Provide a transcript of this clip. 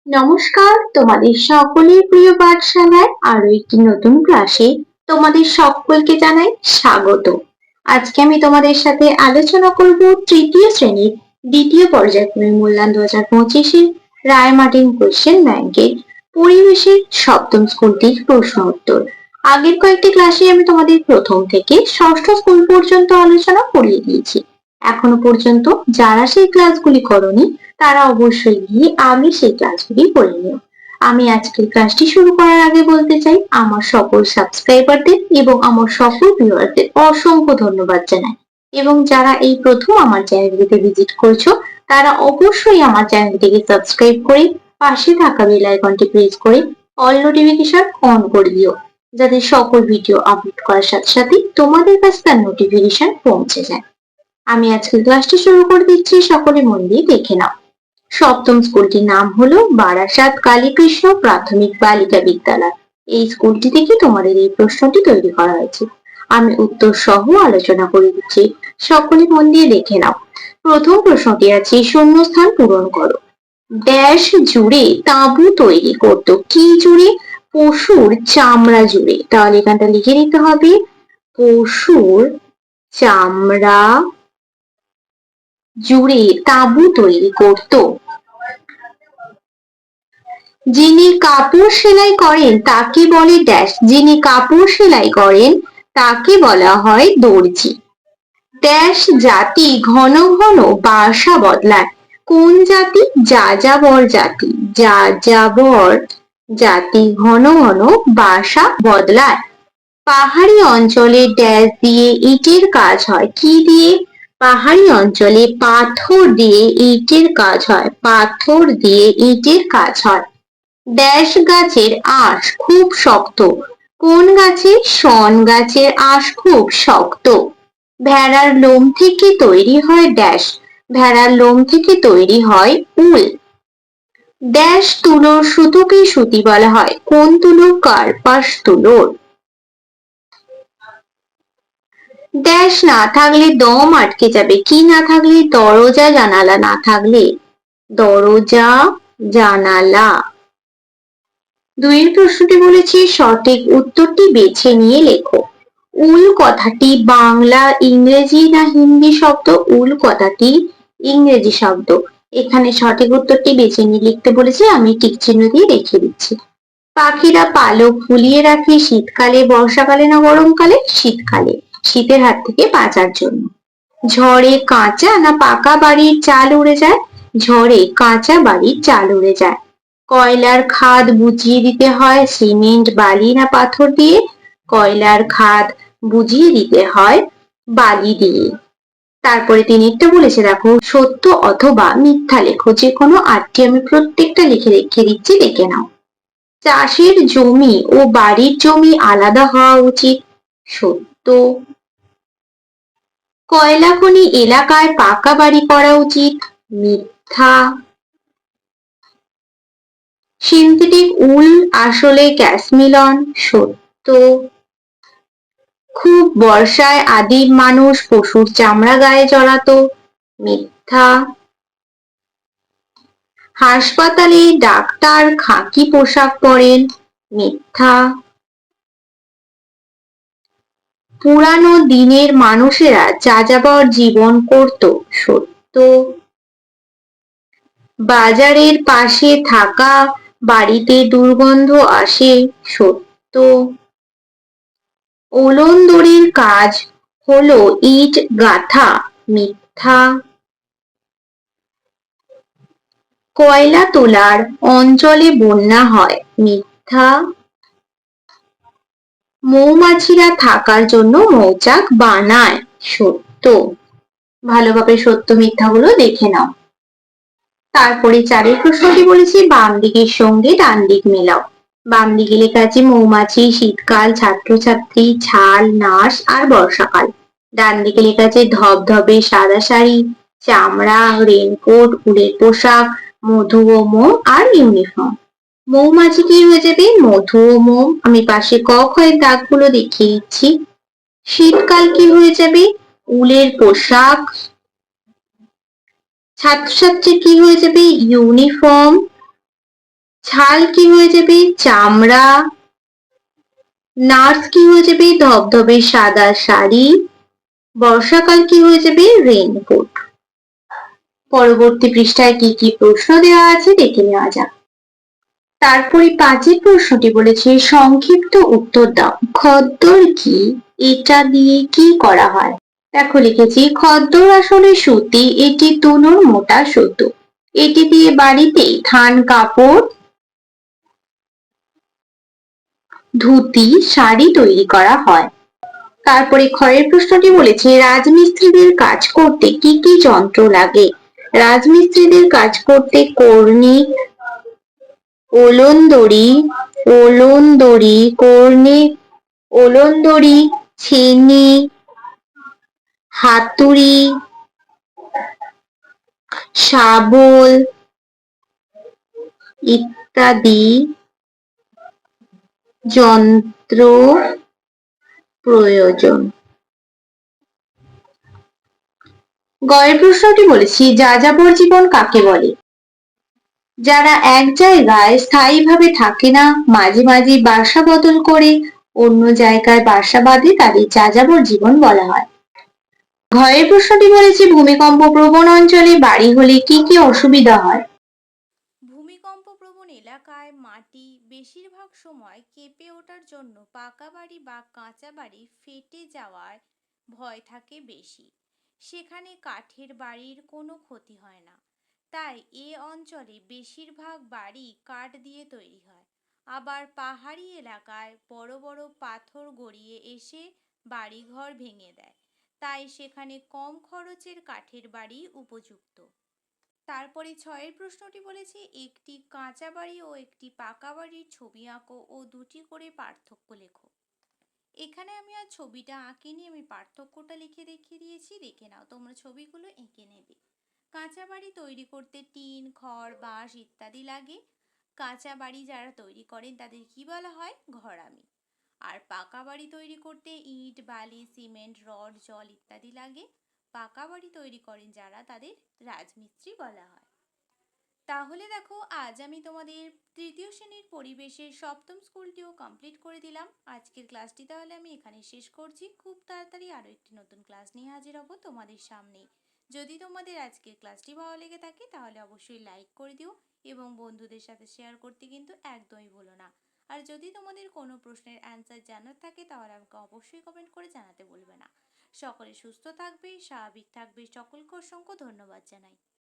নমস্কার, তোমাদের সকলের প্রিয় পাঠশালায় আরো একটি নতুন ক্লাসে তোমাদের সকলকে জানাই স্বাগত। আজকে আমি তোমাদের সাথে আলোচনা করব তৃতীয় শ্রেণীর দ্বিতীয় পর্যায়ক্রমিক মূল্যায়ন 2025-এর রায়মার্টিন কোয়েশ্চেন ব্যাংকের পরিবেশের সপ্তম স্কুলটির প্রশ্ন উত্তর। আগের কয়েকটি ক্লাসে আমি তোমাদের প্রথম থেকে ষষ্ঠ স্কুল পর্যন্ত আলোচনা করিয়ে দিয়েছি। এখনো পর্যন্ত যারা সেই ক্লাসগুলি করনি তারা অবশ্যই গিয়ে আগে সেই ক্লাসগুলি করে নিও। আমি আজকের ক্লাসটি শুরু করার আগে বলতে চাই আমার সকল সাবস্ক্রাইবারদের এবং আমার সকল ভিউয়ারদের অসংখ্য ধন্যবাদ জানাই, এবং যারা এই প্রথম আমার চ্যানেলটিতে ভিজিট করছো তারা অবশ্যই আমার চ্যানেলটিকে সাবস্ক্রাইব করে পাশে থাকা বেল আইকনটি প্রেস করে অল নোটিফিকেশন অন করে দিও, যাতে সকল ভিডিও আপলোড করার সাথে সাথে তোমাদের কাছে তার নোটিফিকেশন পৌঁছে যায়। আমি আজকের ক্লাসটি শুরু করে দিচ্ছি, সকলে মন দিয়ে দেখে নাও। সপ্তম স্কুলটির নাম হলো বারাসাত কালীকৃষ্ণ প্রাথমিক বালিকা বিদ্যালয়। এই স্কুলটি থেকে তোমাদের এই প্রশ্নটি তৈরি করা হয়েছে। আমি উত্তর সহ আলোচনা করে দিচ্ছি, সকলে মন দিয়ে দেখে নাও। প্রথম প্রশ্নটি আছে শূন্যস্থান পূরণ করো। ড্যাশ জুড়ে তাঁবু তৈরি করত, কি জুড়ে? পশুর চামড়া জুড়ে। তাহলে এখানটা লিখে নিতে হবে পশুর চামড়া জুড়ে তাঁবু তৈরি করত। যিনি কাপড় সেলাই করেন তাকে বলে ড্যাশ, যিনি কাপড় সেলাই করেন তাকে বলা হয় দর্জি। ড্যাশ জাতি ঘন ঘন বাসা বদলায়, কোন জাতি? যাযাবর জাতি। যাযাবর জাতি ঘন ঘন বাসা বদলায়। পাহাড়ি অঞ্চলে ড্যাশ দিয়ে ইটের কাজ হয়, কি দিয়ে? পাহাড়ি অঞ্চলে পাথর দিয়ে ইটের কাজ হয়, পাথর দিয়ে ইটের কাজ হয়। ড্যাশ গাছের আঁশ খুব শক্ত, কোন গাছের? শন গাছের আঁশ খুব শক্ত। ভেড়ার লোম থেকে তৈরি হয় ড্যাশ, ভেড়ার লোম থেকে তৈরি হয় উল। ড্যাশ তুলোর সুতোকে সুতি বলা হয়, কোন তুলো? কার্পাস তুলোর। ড্যাশ না থাকলে দম আটকে যাবে, কি না থাকলে? দরজা জানালা না থাকলে, দরজা জানালা। দুইয়ের প্রশ্নটি বলেছি সঠিক উত্তরটি বেছে নিয়ে লেখো। উল কথাটি বাংলা, ইংরেজি না হিন্দি শব্দ? উল কথাটি ইংরেজি শব্দ। এখানে সঠিক উত্তরটি বেছে নিয়ে লিখতে বলেছে, আমি টিক চিহ্ন দিয়ে রেখে দিচ্ছি। পাখিরা পালক ফুলিয়ে রাখে শীতকালে, বর্ষাকালে না গরমকালে? শীতকালে, শীতের হাত থেকে বাঁচার জন্য। ঝড়ে কাঁচা না পাকা বাড়ির চাল উড়ে যায়? ঝড়ে কাঁচা বাড়ির চাল উড়ে যায়। কয়লার খাদ বুঝিয়ে দিতে হয় সিমেন্ট, বালি না পাথর দিয়ে? কয়লার খাদ বুঝিয়ে দিতে হয় বালি দিয়ে। তারপরে তিনেরটা বলেছে দেখো, সত্য অথবা মিথ্যা লেখো, যে কোনো আটটি আমি প্রত্যেকটা লিখে রেখে দিচ্ছি, দেখে নাও। চাষের জমি ও বাড়ির জমি আলাদা হওয়া উচিত, সত্য। কয়লা খনি এলাকায় পাকা বাড়ি করা উচিত, মিথ্যা। সিনথেটিক উল আসলে ক্যাসমিলন, সত্য। খুব বর্ষায় আদিম মানুষ পশুর চামড়া গায়ে জড়াতো, মিথ্যা। হাসপাতালে ডাক্তার খাকি পোশাক পরেন, মিথ্যা। পুরানো দিনের মানুষেরা যাযাবর জীবন করত, সত্য। বাজারের পাশে থাকা বাড়িতে দুর্গন্ধ আসে, সত্য। ওলন দড়ির কাজ হলো ইট গাঁথা, মিথ্যা। কয়লা তোলার অঞ্চলে বন্যা হয়, মিথ্যা। মৌমাছিরা থাকার জন্য মৌচাক বানায়, সত্য। ভালোভাবে সত্য মিথ্যাগুলো দেখে নাও। তারপরে চারের প্রশ্নটি বলেছি বাম দিকের সঙ্গে ডান দিক মেলাও। বাম দিকে লেখা আছে মৌমাছি, শীতকাল, ছাত্রছাত্রী, ছাল, নার্স আর বর্ষাকাল। ডান দিকে লেখা আছে ধবধবে সাদা শাড়ি, চামড়া, রেনকোট, উলের পোশাক, মধু ও মোম আর ইউনিফর্ম। মৌমাছি কি হয়ে যাবে? মধু ও মোম। আমি পাশে ক খয়ের দাগগুলো দেখিয়ে দিচ্ছি। শীতকাল কি হয়ে যাবে? উলের পোশাক। ছাত্রছাত্রী কি হয়ে যাবে? ইউনিফর্ম। ছাল কি হয়ে যাবে চামড়া, নার্স কি হয়ে যাবে ধবধবে সাদা শাড়ি, বর্ষাকাল কি হয়ে যাবে রেইনকোট। পরবর্তী পৃষ্ঠায় কি কি প্রশ্ন দেওয়া আছে দেখে নেওয়া যাক। তারপরে 5 প্রশ্নটি বলেছে সংক্ষিপ্ত উত্তর দাও। খদ্দর কি? এটা দিয়ে কি করা হয়? দেখো লিখেছি খদ্দর আসলে সুতি, এটি তুলোর মোটা সুতো। এটি দিয়ে বাড়িতে থান কাপড়, ধুতি, শাড়ি তৈরি করা হয়। তারপরে খয়ের প্রশ্নটি বলেছে রাজমিস্ত্রিদের কাজ করতে কি কি যন্ত্র লাগে? রাজমিস্ত্রিদের কাজ করতে কর্নিক, ওলনদড়ি, কর্নিক, ওলনদড়ি, ছেনি, হাতুড়ি, শাবল ইত্যাদি যন্ত্র প্রয়োজন। গয়ের প্রশ্নটি বলেছি যাযাবর জীবন কাকে বলে? যারা এক জায়গায় স্থায়ীভাবে থাকে না, মাঝে মাঝে বাসা বদল করে অন্য জায়গায় বাসা বাঁধে, তাদের যাযাবর জীবন বলা হয়। ঘয়ের প্রশ্নটি বলেছে ভূমিকম্প প্রবণ অঞ্চলে বাড়ি হলে কি কি অসুবিধা হয়? ভূমিকম্প প্রবণ এলাকায় মাটি বেশিরভাগ সময় কেঁপে ওঠার জন্য পাকা বাড়ি বা কাঁচা বাড়ি ফেটে যাওয়ার ভয় থাকে বেশি। সেখানে কাঠের বাড়ির কোনো ক্ষতি হয় না। তাই এ অঞ্চলে বেশিরভাগ বাড়ি কাঠ দিয়ে তৈরি হয়। আবার পাহাড়ি এলাকায় বড় বড় পাথর গড়িয়ে এসে বাড়িঘর ভেঙে দেয়। তাই সেখানে কম খরচের কাঠের বাড়ি উপযুক্ত। তারপরে 6 প্রশ্নটি বলেছে একটি কাঁচা বাড়ি ও একটি পাকা বাড়ির ছবি আঁকো ও দুটি করে পার্থক্য লেখো। এখানে আমি আর ছবিটা আঁকিনি, আমি পার্থক্যটা লিখে দেখিয়ে দিয়েছি, দেখে নাও, তোমরা ছবিগুলো এঁকে নেবে। কাঁচা বাড়ি তৈরি করতে টিন, খড়, বাঁশ ইত্যাদি লাগে। কাঁচা বাড়ি যারা তৈরি করেন তাদের কি বলা হয়? ঘরামি। আর পাকা বাড়ি তৈরি করতে ইট, বালি, সিমেন্ট, রড, জল ইত্যাদি লাগে। পাকা বাড়ি তৈরি করেন যারা তাদের রাজমিস্ত্রি বলা হয়। তাহলে দেখো আজ আমি তোমাদের তৃতীয় শ্রেণীর পরিবেশের সপ্তম স্কুলটিও কমপ্লিট করে দিলাম। আজকের ক্লাসটি তাহলে আমি এখানে শেষ করছি। খুব তাড়াতাড়ি আরও একটি নতুন ক্লাস নিয়ে হাজির হব তোমাদের সামনে। যদি তোমাদের আজকের ক্লাসটি ভালো লেগে থাকে তাহলে অবশ্যই লাইক করে দিও এবং বন্ধুদের সাথে শেয়ার করতে কিন্তু একদমই ভুলো না। আর যদি তোমাদের কোনো প্রশ্নের অ্যান্সার জানার থাকে তাহলে আমাকে অবশ্যই কমেন্ট করে জানাতে বলবে না। সকলে সুস্থ থাকবে, স্বাভাবিক থাকবে, সকলকে অসংখ্য ধন্যবাদ জানাই।